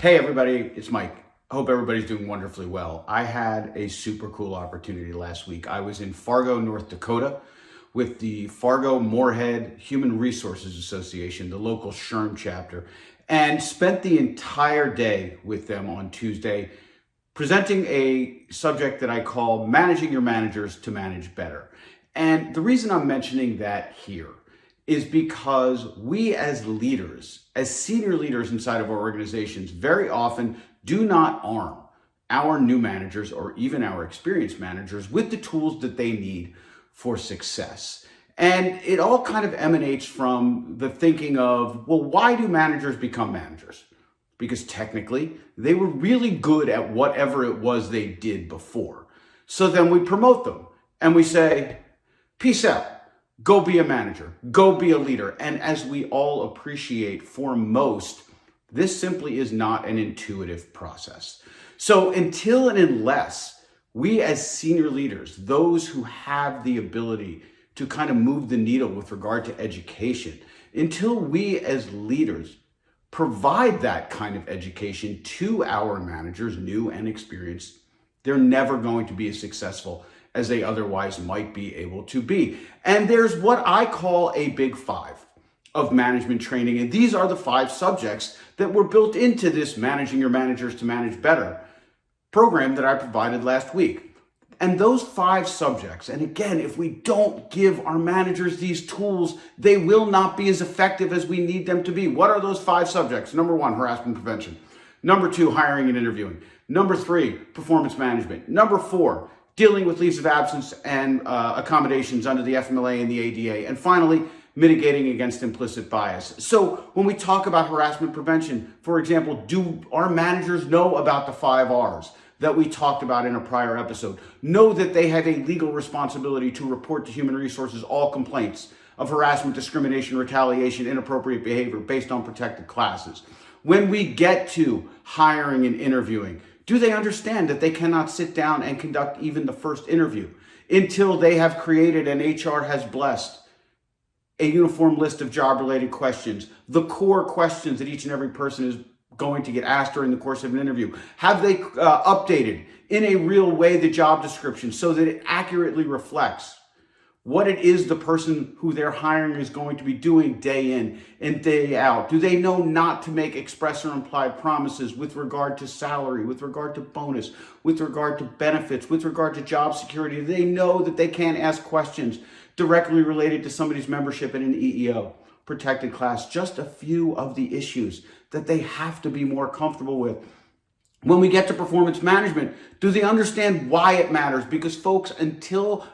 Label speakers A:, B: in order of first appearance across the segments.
A: Hey everybody, it's Mike. I hope everybody's doing wonderfully well. I had a super cool opportunity last week. I was in Fargo, North Dakota with the Fargo-Moorhead Human Resources Association, the local SHRM chapter, and spent the entire day with them on Tuesday presenting a subject that I call Managing Your Managers to Manage Better. And the reason I'm mentioning that here is because we as leaders, as senior leaders inside of our organizations, very often do not arm our new managers or even our experienced managers with the tools that they need for success. And it all kind of emanates from the thinking of, well, why do managers become managers? Because technically they were really good at whatever it was they did before. So then we promote them and we say, peace out. Go be a manager, go be a leader. And as we all appreciate, for most, this simply is not an intuitive process. So until and unless we as senior leaders, those who have the ability to kind of move the needle with regard to education, until we as leaders provide that kind of education to our managers, new and experienced, they're never going to be as successful as they otherwise might be able to be. And there's what I call a big five of management training. And these are the 5 subjects that were built into this Managing Your Managers to Manage Better program that I provided last week. And those 5 subjects, and again, if we don't give our managers these tools, they will not be as effective as we need them to be. What are those 5 subjects? Number 1, harassment prevention. Number 2, hiring and interviewing. Number 3, performance management. Number 4, dealing with leaves of absence and accommodations under the FMLA and the ADA. And finally, mitigating against implicit bias. So when we talk about harassment prevention, for example, do our managers know about the 5 R's that we talked about in a prior episode? Know that they have a legal responsibility to report to Human Resources all complaints of harassment, discrimination, retaliation, inappropriate behavior based on protected classes. When we get to hiring and interviewing, do they understand that they cannot sit down and conduct even the first interview until they have created and HR has blessed a uniform list of job-related questions, the core questions that each and every person is going to get asked during the course of an interview? Have they updated in a real way the job description so that it accurately reflects what it is the person who they're hiring is going to be doing day in and day out? Do they know not to make express or implied promises with regard to salary, with regard to bonus, with regard to benefits, with regard to job security? Do they know that they can't ask questions directly related to somebody's membership in an EEO, protected class? Just a few of the issues that they have to be more comfortable with. When we get to performance management, do they understand why it matters? Because folks, until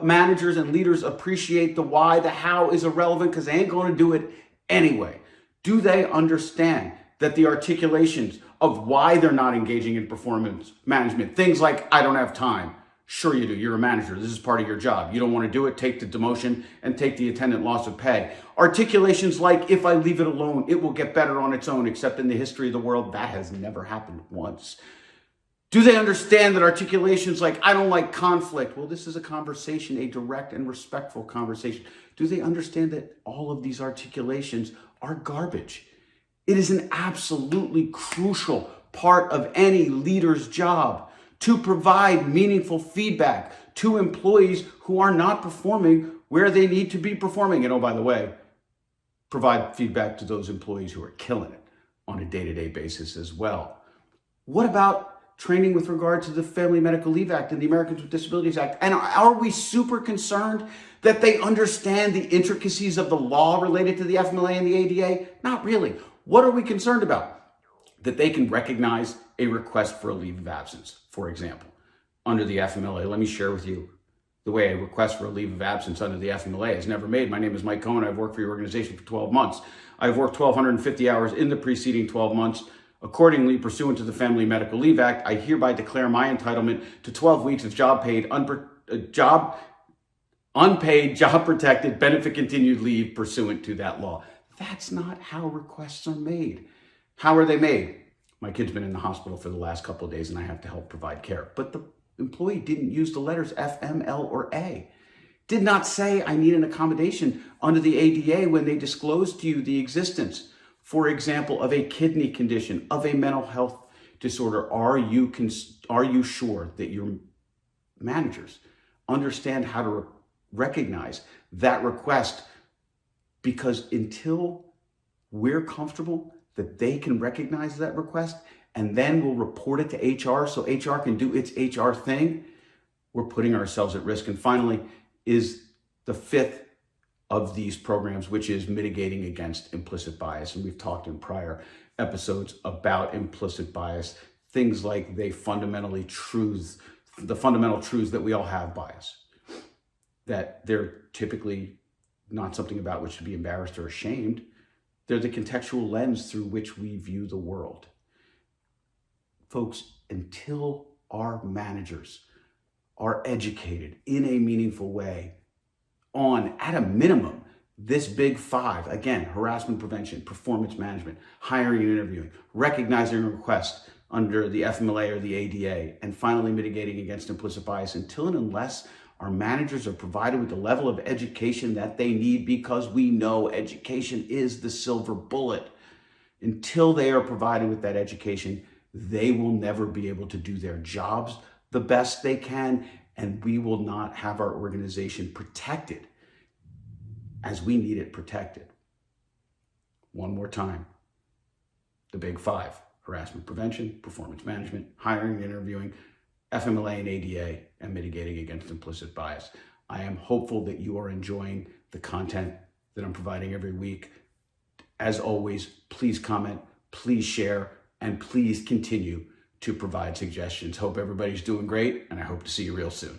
A: managers and leaders appreciate the why, the how is irrelevant because they ain't going to do it anyway. Do they understand that the articulations of why they're not engaging in performance management, things like, I don't have time. Sure you do. You're a manager. This is part of your job. You don't want to do it, take the demotion and take the attendant loss of pay. Articulations like, if I leave it alone, it will get better on its own, except in the history of the world, that has never happened once. Do they understand that articulations like, I don't like conflict? Well, this is a conversation, a direct and respectful conversation. Do they understand that all of these articulations are garbage? It is an absolutely crucial part of any leader's job to provide meaningful feedback to employees who are not performing where they need to be performing. And oh, by the way, provide feedback to those employees who are killing it on a day-to-day basis as well. What about training with regard to the Family Medical Leave Act and the Americans with Disabilities Act? And are we super concerned that they understand the intricacies of the law related to the FMLA and the ADA? Not really. What are we concerned about? That they can recognize a request for a leave of absence, for example, under the FMLA. Let me share with you the way a request for a leave of absence under the FMLA is never made. My name is Mike Cohen. I've worked for your organization for 12 months. I've worked 1,250 hours in the preceding 12 months. Accordingly, pursuant to the Family Medical Leave Act, I hereby declare my entitlement to 12 weeks of unpaid, job-protected, benefit-continued leave pursuant to that law. That's not how requests are made. How are they made? My kid's been in the hospital for the last couple of days and I have to help provide care. But the employee didn't use the letters F, M, L, or A. Did not say I need an accommodation under the ADA when they disclosed to you the existence for example, of a kidney condition, of a mental health disorder, are you sure that your managers understand how to recognize that request? Because until we're comfortable that they can recognize that request and then we'll report it to HR so HR can do its HR thing, we're putting ourselves at risk. And finally is the fifth of these programs, which is mitigating against implicit bias. And we've talked in prior episodes about implicit bias, things like the fundamental truths that we all have bias, that they're typically not something about which to be embarrassed or ashamed. They're the contextual lens through which we view the world. Folks, until our managers are educated in a meaningful way on, at a minimum, this big five, again, harassment prevention, performance management, hiring and interviewing, recognizing requests under the FMLA or the ADA, and finally mitigating against implicit bias, until and unless our managers are provided with the level of education that they need, because we know education is the silver bullet. Until they are provided with that education, they will never be able to do their jobs the best they can, and we will not have our organization protected as we need it protected. One more time, the big five: harassment prevention, performance management, hiring and interviewing, FMLA and ADA, and mitigating against implicit bias. I am hopeful that you are enjoying the content that I'm providing every week. As always, please comment, please share, and please continue to provide suggestions. Hope everybody's doing great, and I hope to see you real soon.